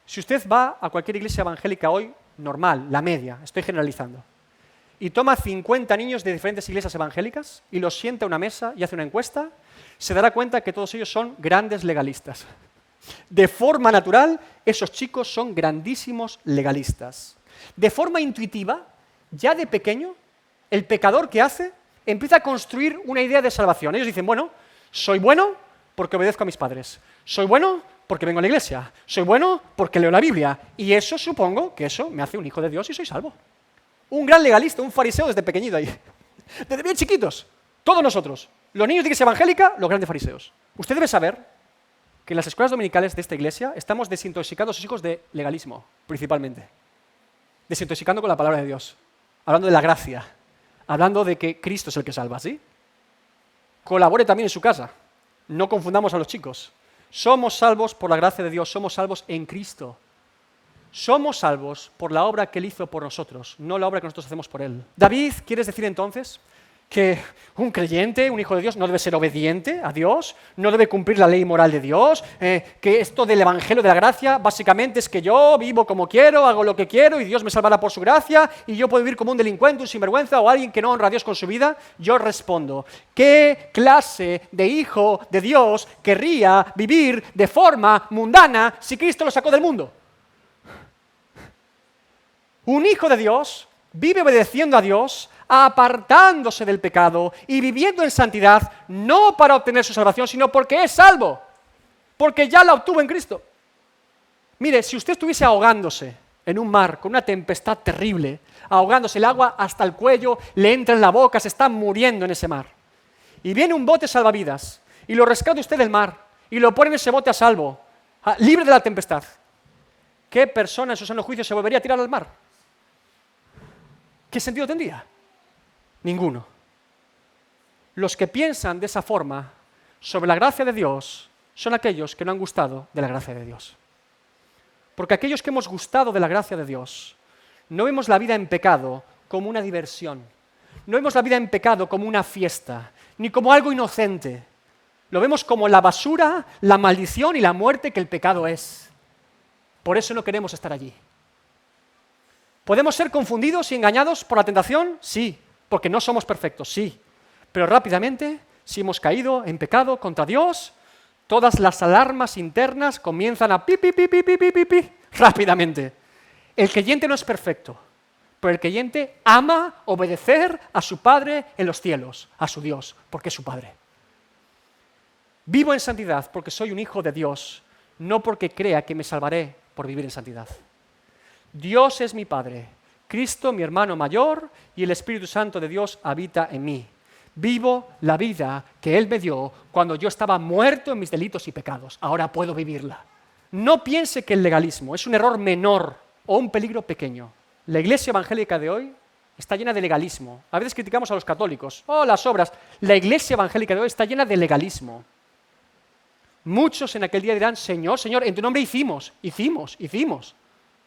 Si usted va a cualquier iglesia evangélica hoy, normal, la media, estoy generalizando, y toma 50 niños de diferentes iglesias evangélicas y los sienta a una mesa y hace una encuesta, se dará cuenta que todos ellos son grandes legalistas. De forma natural, esos chicos son grandísimos legalistas. De forma intuitiva, ya de pequeño, el pecador que hace empieza a construir una idea de salvación. Ellos dicen, bueno, soy bueno porque obedezco a mis padres. Soy bueno porque vengo a la iglesia. Soy bueno porque leo la Biblia. Y eso supongo que eso me hace un hijo de Dios y soy salvo. Un gran legalista, un fariseo desde pequeñito ahí. Desde bien chiquitos. Todos nosotros. Los niños de iglesia evangélica, los grandes fariseos. Usted debe saber que en las escuelas dominicales de esta iglesia estamos desintoxicando a sus hijos de legalismo, principalmente. Desintoxicando con la palabra de Dios. Hablando de la gracia. Hablando de que Cristo es el que salva, ¿sí? Colabore también en su casa. No confundamos a los chicos. Somos salvos por la gracia de Dios, somos salvos en Cristo. Somos salvos por la obra que Él hizo por nosotros, no la obra que nosotros hacemos por Él. David, ¿quieres decir entonces que un creyente, un hijo de Dios, no debe ser obediente a Dios? ¿No debe cumplir la ley moral de Dios? ¿Que esto del evangelio de la gracia básicamente es que yo vivo como quiero, hago lo que quiero y Dios me salvará por su gracia y yo puedo vivir como un delincuente, un sinvergüenza o alguien que no honra a Dios con su vida? Yo respondo, ¿qué clase de hijo de Dios querría vivir de forma mundana si Cristo lo sacó del mundo? Un hijo de Dios vive obedeciendo a Dios, apartándose del pecado y viviendo en santidad, no para obtener su salvación, sino porque es salvo, porque ya la obtuvo en Cristo. Mire, si usted estuviese ahogándose en un mar con una tempestad terrible, ahogándose, el agua hasta el cuello, le entra en la boca, se está muriendo en ese mar, y viene un bote salvavidas y lo rescata usted del mar y lo pone en ese bote a salvo, libre de la tempestad. ¿Qué persona en su sano juicio se volvería a tirar al mar? ¿Qué sentido tendría? Ninguno. Los que piensan de esa forma sobre la gracia de Dios son aquellos que no han gustado de la gracia de Dios. Porque aquellos que hemos gustado de la gracia de Dios, no vemos la vida en pecado como una diversión, no vemos la vida en pecado como una fiesta, ni como algo inocente. Lo vemos como la basura, la maldición y la muerte que el pecado es. Por eso no queremos estar allí. ¿Podemos ser confundidos y engañados por la tentación? Sí, porque no somos perfectos, sí. Pero rápidamente, si hemos caído en pecado contra Dios, todas las alarmas internas comienzan a pi, pi, pi, pi, pi, pi, pi, pi, rápidamente. El creyente no es perfecto, pero el creyente ama obedecer a su Padre en los cielos, a su Dios, porque es su Padre. Vivo en santidad porque soy un hijo de Dios, no porque crea que me salvaré por vivir en santidad. Dios es mi Padre, Cristo mi hermano mayor y el Espíritu Santo de Dios habita en mí. Vivo la vida que Él me dio cuando yo estaba muerto en mis delitos y pecados. Ahora puedo vivirla. No piense que el legalismo es un error menor o un peligro pequeño. La iglesia evangélica de hoy está llena de legalismo. A veces criticamos a los católicos. Las obras. La iglesia evangélica de hoy está llena de legalismo. Muchos en aquel día dirán, Señor, Señor, en tu nombre hicimos.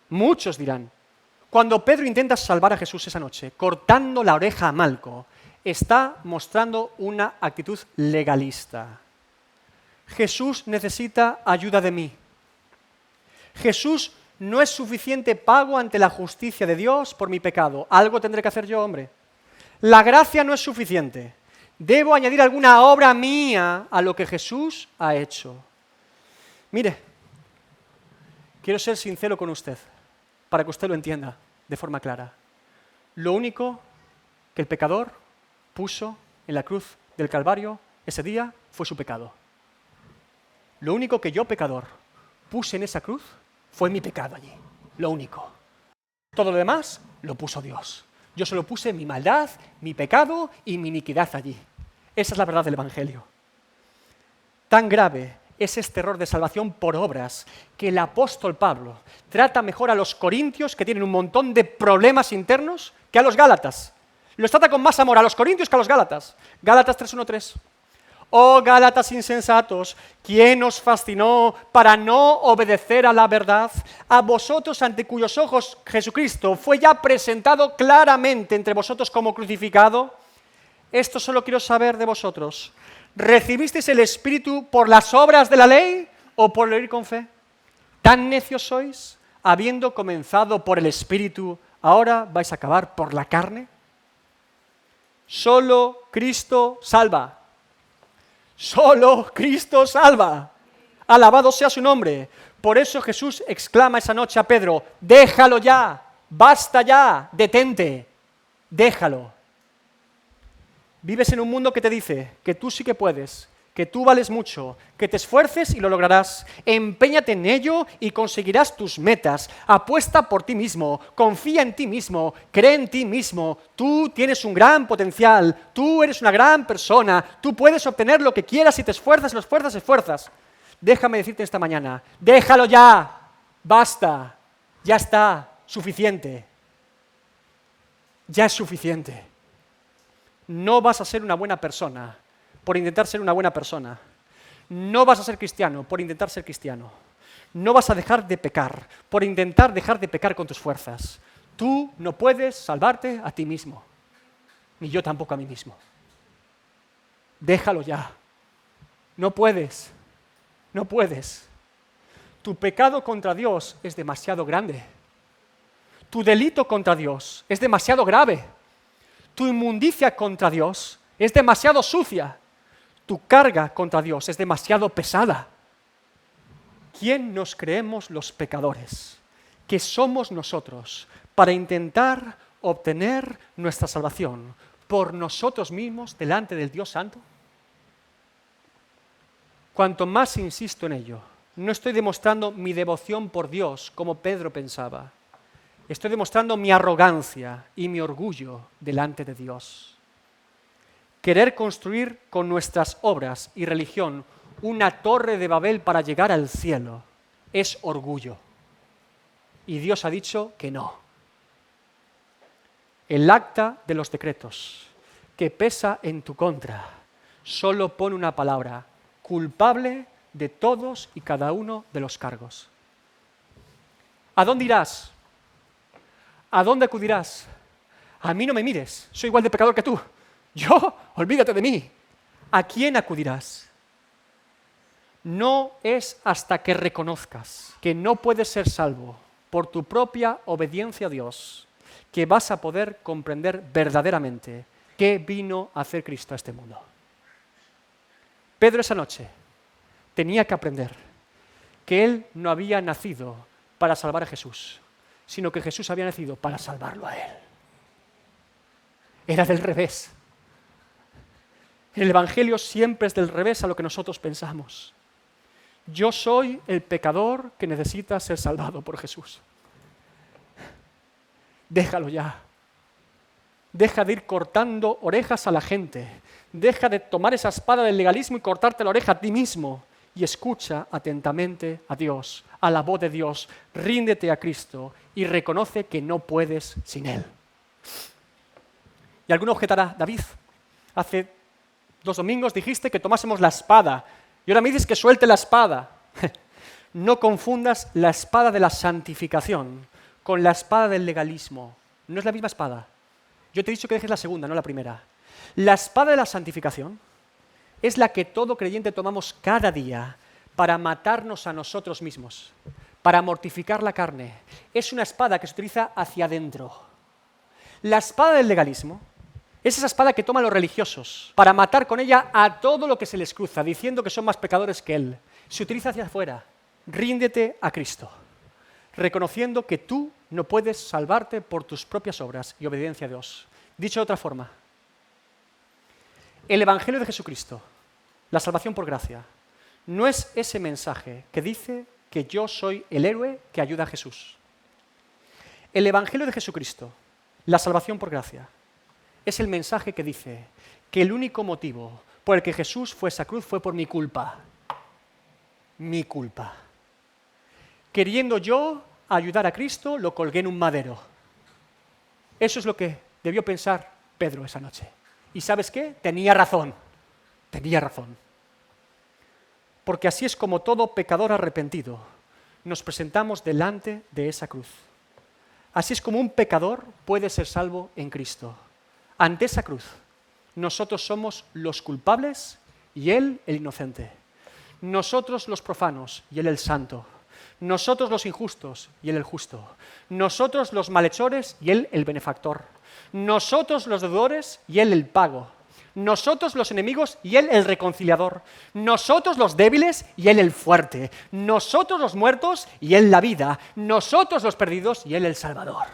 Muchos dirán. Cuando Pedro intenta salvar a Jesús esa noche, cortando la oreja a Malco, está mostrando una actitud legalista. Jesús necesita ayuda de mí. Jesús no es suficiente pago ante la justicia de Dios por mi pecado. Algo tendré que hacer yo, hombre. La gracia no es suficiente. Debo añadir alguna obra mía a lo que Jesús ha hecho. Mire, quiero ser sincero con usted, para que usted lo entienda de forma clara. Lo único que el pecador puso en la cruz del Calvario ese día fue su pecado. Lo único que yo, pecador, puse en esa cruz fue mi pecado allí. Lo único. Todo lo demás lo puso Dios. Yo solo puse mi maldad, mi pecado y mi iniquidad allí. Esa es la verdad del Evangelio. Tan grave es este error de salvación por obras que el apóstol Pablo trata mejor a los corintios, que tienen un montón de problemas internos, que a los gálatas. Los trata con más amor a los corintios que a los gálatas. Gálatas 3:1-3. Oh Gálatas insensatos, ¿quién os fascinó para no obedecer a la verdad? A vosotros ante cuyos ojos Jesucristo fue ya presentado claramente entre vosotros como crucificado. Esto solo quiero saber de vosotros. ¿Recibisteis el Espíritu por las obras de la ley o por el oír con fe? ¿Tan necios sois? Habiendo comenzado por el Espíritu, ¿ahora vais a acabar por la carne? Solo Cristo salva. Solo Cristo salva. Alabado sea su nombre. Por eso Jesús exclama esa noche a Pedro, déjalo ya, basta ya, detente, déjalo. Vives en un mundo que te dice que tú sí que puedes, que tú vales mucho, que te esfuerces y lo lograrás. Empéñate en ello y conseguirás tus metas. Apuesta por ti mismo, confía en ti mismo, cree en ti mismo. Tú tienes un gran potencial, tú eres una gran persona, tú puedes obtener lo que quieras si te esfuerzas, lo esfuerzas. Déjame decirte esta mañana, déjalo ya, basta, ya está, suficiente. Ya es suficiente. No vas a ser una buena persona por intentar ser una buena persona. No vas a ser cristiano por intentar ser cristiano. No vas a dejar de pecar por intentar dejar de pecar con tus fuerzas. Tú no puedes salvarte a ti mismo, ni yo tampoco a mí mismo. Déjalo ya. No puedes. No puedes. Tu pecado contra Dios es demasiado grande. Tu delito contra Dios es demasiado grave. Tu inmundicia contra Dios es demasiado sucia. Tu carga contra Dios es demasiado pesada. ¿Quién nos creemos los pecadores? Que somos nosotros para intentar obtener nuestra salvación por nosotros mismos delante del Dios Santo. Cuanto más insisto en ello, no estoy demostrando mi devoción por Dios como Pedro pensaba. Estoy demostrando mi arrogancia y mi orgullo delante de Dios. Querer construir con nuestras obras y religión una torre de Babel para llegar al cielo es orgullo. Y Dios ha dicho que no. El acta de los decretos que pesa en tu contra solo pone una palabra: culpable de todos y cada uno de los cargos. ¿A dónde irás? ¿A dónde acudirás? A mí no me mires, soy igual de pecador que tú. Yo, olvídate de mí. ¿A quién acudirás? No es hasta que reconozcas que no puedes ser salvo por tu propia obediencia a Dios que vas a poder comprender verdaderamente qué vino a hacer Cristo a este mundo. Pedro esa noche tenía que aprender que él no había nacido para salvar a Jesús, sino que Jesús había nacido para salvarlo a él. Era del revés. El Evangelio siempre es del revés a lo que nosotros pensamos. Yo soy el pecador que necesita ser salvado por Jesús. Déjalo ya. Deja de ir cortando orejas a la gente. Deja de tomar esa espada del legalismo y cortarte la oreja a ti mismo. Y escucha atentamente a Dios, a la voz de Dios. Ríndete a Cristo y reconoce que no puedes sin Él. Y alguno objetará: David, hace 2 domingos dijiste que tomásemos la espada y ahora me dices que suelte la espada. No confundas la espada de la santificación con la espada del legalismo. No es la misma espada. Yo te he dicho que dejes la segunda, no la primera. La espada de la santificación es la que todo creyente tomamos cada día para matarnos a nosotros mismos, para mortificar la carne. Es una espada que se utiliza hacia adentro. La espada del legalismo es esa espada que toman los religiosos para matar con ella a todo lo que se les cruza, diciendo que son más pecadores que Él. Se utiliza hacia afuera. Ríndete a Cristo, reconociendo que tú no puedes salvarte por tus propias obras y obediencia a Dios. Dicho de otra forma, el Evangelio de Jesucristo, la salvación por gracia, no es ese mensaje que dice que yo soy el héroe que ayuda a Jesús. El Evangelio de Jesucristo, la salvación por gracia, es el mensaje que dice que el único motivo por el que Jesús fue a esa cruz fue por mi culpa. Mi culpa. Queriendo yo ayudar a Cristo, lo colgué en un madero. Eso es lo que debió pensar Pedro esa noche. ¿Y sabes qué? Tenía razón. Tenía razón. Porque así es como todo pecador arrepentido nos presentamos delante de esa cruz. Así es como un pecador puede ser salvo en Cristo. Ante esa cruz, nosotros somos los culpables y Él el inocente. Nosotros los profanos y Él el santo. Nosotros los injustos y Él el justo. Nosotros los malhechores y Él el benefactor. Nosotros los deudores y Él el pago. Nosotros los enemigos y Él el reconciliador. Nosotros los débiles y Él el fuerte. Nosotros los muertos y Él la vida. Nosotros los perdidos y Él el salvador.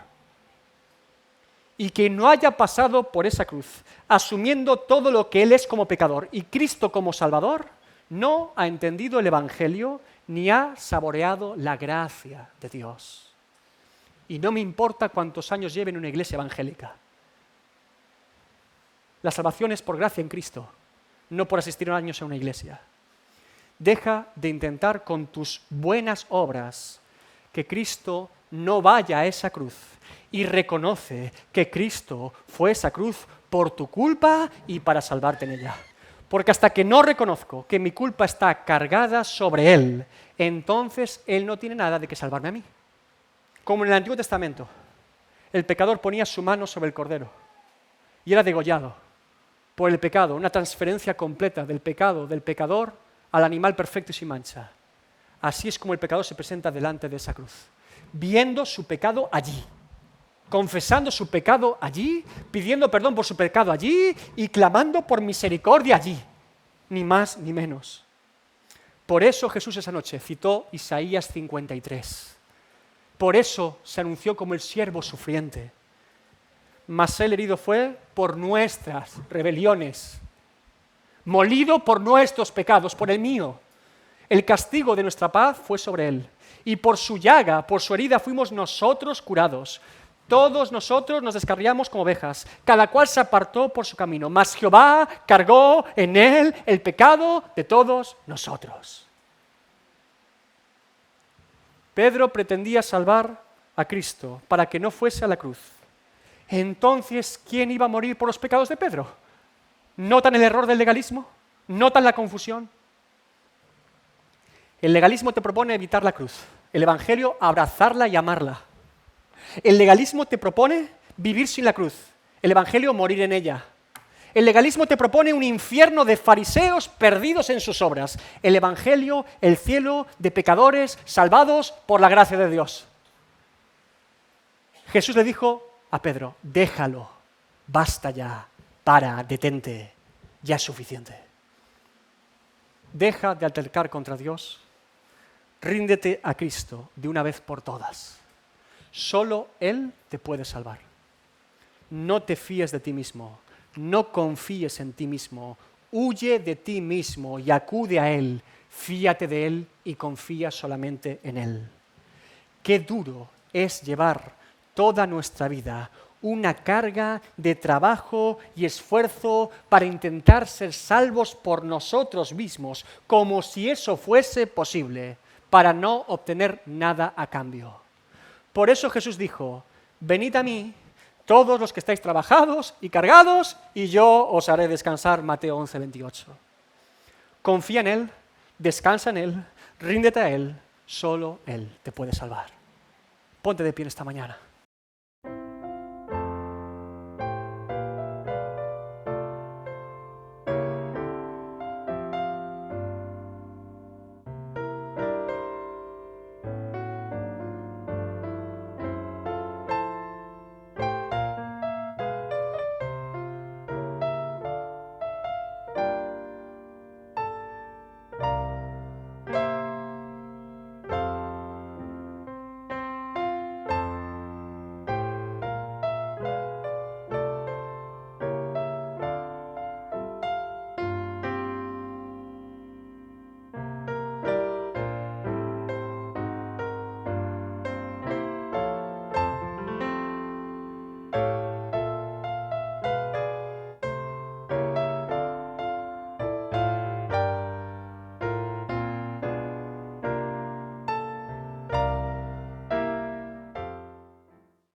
Y que no haya pasado por esa cruz, asumiendo todo lo que Él es como pecador y Cristo como salvador, no ha entendido el Evangelio ni ha saboreado la gracia de Dios. Y no me importa cuántos años lleve en una iglesia evangélica. La salvación es por gracia en Cristo, no por asistir años a una iglesia. Deja de intentar con tus buenas obras que Cristo no vaya a esa cruz y reconoce que Cristo fue esa cruz por tu culpa y para salvarte en ella. Porque hasta que no reconozco que mi culpa está cargada sobre Él, entonces Él no tiene nada de que salvarme a mí. Como en el Antiguo Testamento, el pecador ponía su mano sobre el cordero y era degollado por el pecado, una transferencia completa del pecado del pecador al animal perfecto y sin mancha. Así es como el pecador se presenta delante de esa cruz, viendo su pecado allí, confesando su pecado allí, pidiendo perdón por su pecado allí y clamando por misericordia allí, ni más ni menos. Por eso Jesús esa noche citó Isaías 53. Por eso se anunció como el siervo sufriente. Mas Él herido fue por nuestras rebeliones, molido por nuestros pecados, por el mío. El castigo de nuestra paz fue sobre Él, y por su llaga, por su herida fuimos nosotros curados. Todos nosotros nos descarriamos como ovejas, cada cual se apartó por su camino, mas Jehová cargó en Él el pecado de todos nosotros. Pedro pretendía salvar a Cristo para que no fuese a la cruz. Entonces, ¿quién iba a morir por los pecados de Pedro? ¿Notan el error del legalismo? ¿Notan la confusión? El legalismo te propone evitar la cruz. El Evangelio, abrazarla y amarla. El legalismo te propone vivir sin la cruz. El Evangelio, morir en ella. El legalismo te propone un infierno de fariseos perdidos en sus obras. El Evangelio, el cielo de pecadores salvados por la gracia de Dios. Jesús le dijo a Pedro, déjalo, basta ya, para, detente, ya es suficiente. Deja de altercar contra Dios, ríndete a Cristo de una vez por todas. Solo Él te puede salvar. No te fíes de ti mismo, no confíes en ti mismo, huye de ti mismo y acude a Él, fíate de Él y confía solamente en Él. Qué duro es llevar toda nuestra vida una carga de trabajo y esfuerzo para intentar ser salvos por nosotros mismos, como si eso fuese posible, para no obtener nada a cambio. Por eso Jesús dijo, venid a mí, todos los que estáis trabajados y cargados, y yo os haré descansar, Mateo 11, 28. Confía en Él, descansa en Él, ríndete a Él, solo Él te puede salvar. Ponte de pie esta mañana.